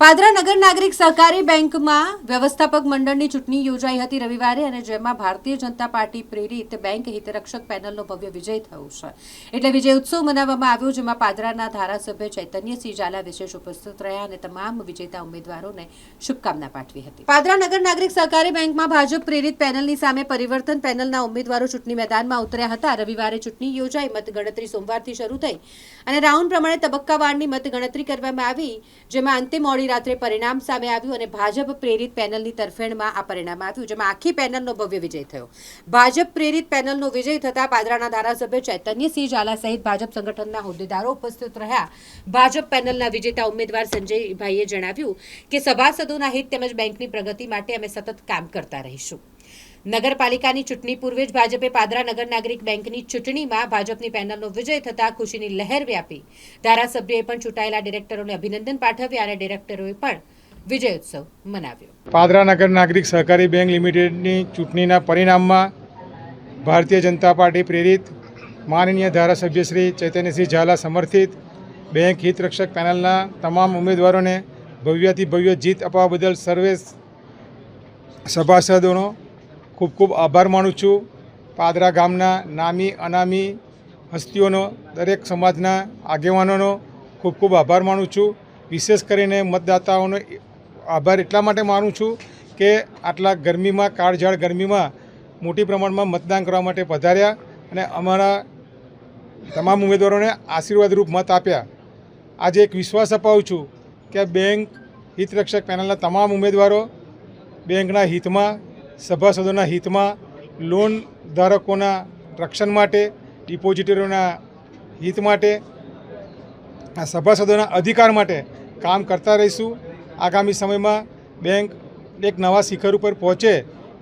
પાદરા નગર નાગરિક સહકારી બેંકમાં વ્યવસ્થાપક મંડળની ચૂંટણી યોજાઈ હતી રવિવારે અને જેમાં ભારતીય જનતા પાર્ટી પ્રેરિત બેંક હિતરક્ષક પેનલનો ભવ્ય વિજય થયો છે। એટલે વિજય ઉત્સવ મનાવવામાં આવ્યો, જેમાં પાદરાના ધારાસભ્ય ચૈતન્યસિંહ ઝાલા વિશેષ ઉપસ્થિત રહ્યા અને તમામ વિજેતા ઉમેદવારોને શુભકામના પાઠવી હતી। પાદરા નગર નાગરિક સહકારી બેંકમાં ભાજપ પ્રેરિત પેનલની સામે પરિવર્તન પેનલના ઉમેદવારો ચૂંટણી મેદાનમાં ઉતર્યા હતા। રવિવારે ચૂંટણી યોજાઈ, મતગણતરી સોમવારથી શરૂ થઈ અને રાઉન્ડ પ્રમાણે તબક્કાવારની મતગણતરી કરવામાં આવી, જેમાં અંતે મોડી રાત્રે પરિણામ સામે આવ્યું અને ભાજપ પ્રેરિત પેનલની તરફેણમાં આ પરિણામ આવ્યું, જેમાં આખી પેનલનો ભવ્ય વિજય થયો। ભાજપ પ્રેરિત પેનલનો વિજય થતા પાદરાના ધારાસભ્ય ચૈતન્યસિંહ ઝાલા સહિત ભાજપ સંગઠનના હોદ્દેદારો ઉપસ્થિત રહ્યા। ભાજપ પેનલના વિજેતા ઉમેદવાર સંજયભાઈએ જણાવ્યું કે સભાસદોના હિત તેમજ બેંકની પ્રગતિ માટે અમે સતત કામ કરતા રહીશું। નગરપાલિકાની ચૂંટણી પૂર્વે જ ભાજપે પાદરા નગર નાગરિક બેંકની ચૂંટણીમાં ભાજપની પેનલનો વિજય થતા ખુશીની લહેર વ્યાપી। ધારાસભ્યોએ પણ ચૂંટાયેલા ડિરેક્ટરોને અભિનંદન પાઠવ્યા અને ડિરેક્ટરોએ પણ વિજય ઉત્સવ મનાવ્યો। પાદરા નગર નાગરિક સહકારી બેંક લિમિટેડની ચૂંટણીના પરિણામમાં ભારતીય જનતા પાર્ટી પ્રેરિત માનનીય ધારાસભ્ય શ્રી ચૈતન્યસિંહ ઝાલા સમર્થિત બેંક હિતરક્ષક પેનલના તમામ ઉમેદવારોને ભવ્યથી ભવ્ય જીત અપાવવા બદલ સર્વે સભાસદોનો ખૂબ ખૂબ આભાર માનું છું। પાદરા ગામના નામી અનામી હસ્તીઓનો, દરેક સમાજના આગેવાનોનો ખૂબ ખૂબ આભાર માનું છું। વિશેષ કરીને મતદાતાઓનો આભાર એટલા માટે માનું છું કે આટલા ગરમીમાં, કાળઝાળ ગરમીમાં મોટી પ્રમાણમાં મતદાન કરવા માટે પધાર્યા અને અમારા તમામ ઉમેદવારોને આશીર્વાદરૂપ મત આપ્યા। આજે એક વિશ્વાસ અપાવું છું કે બેંક હિતરક્ષક પેનલના તમામ ઉમેદવારો બેંકના હિતમાં, સભાસદોના હિતમાં, લોન ધારકોના રક્ષણ માટે, ડિપોઝિટરોના હિત માટે, આ સભાસદોના અધિકાર માટે કામ કરતા રહીશું। આગામી સમયમાં બેંક એક નવા શિખર ઉપર પહોંચે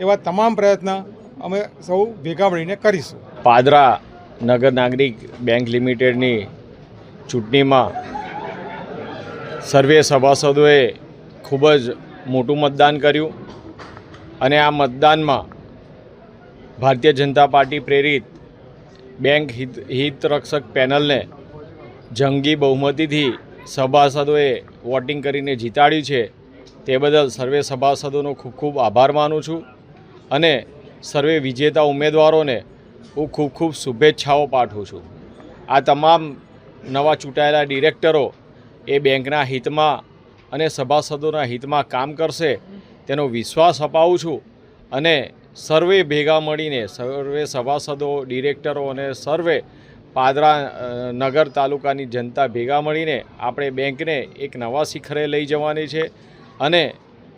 એવા તમામ પ્રયત્ન અમે સૌ ભેગા મળીને કરીશું। પાદરા નગર નાગરિક બેંક લિમિટેડની ચૂંટણીમાં સર્વે સભાસદોએ ખૂબ જ મોટું મતદાન કર્યું અને આ મતદાનમાં ભારતીય જનતા પાર્ટી પ્રેરિત બેંક હિતરક્ષક પેનલને જંગી બહુમતીથી સભાસદોએ વોટિંગ કરીને જીતાડ્યું છે। તે બદલ સર્વે સભાસદોનો ખૂબ ખૂબ આભાર માનું છું અને સર્વે વિજેતા ઉમેદવારોને હું ખૂબ ખૂબ શુભેચ્છાઓ પાઠવું છું। આ તમામ નવા ચૂંટાયેલા ડિરેક્ટરો એ બેંકના હિતમાં અને સભાસદોના હિતમાં કામ કરશે તેનો વિશ્વાસ અપાવું છું અને સર્વે ભેગા મળીને, સર્વે સભાસદો, ડિરેક્ટરો અને સર્વે પાદરા નગર તાલુકાની જનતા ભેગા મળીને આપણે બેંકને એક નવા શિખરે લઈ જવાની છે અને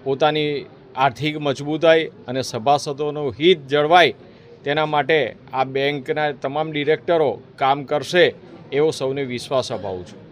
પોતાની આર્થિક મજબૂતાઈ અને સભાસદોનું હિત જળવાય તેના માટે આ બેંકના તમામ ડિરેક્ટરો કામ કરશે એવો સૌને વિશ્વાસ અપાવું છું।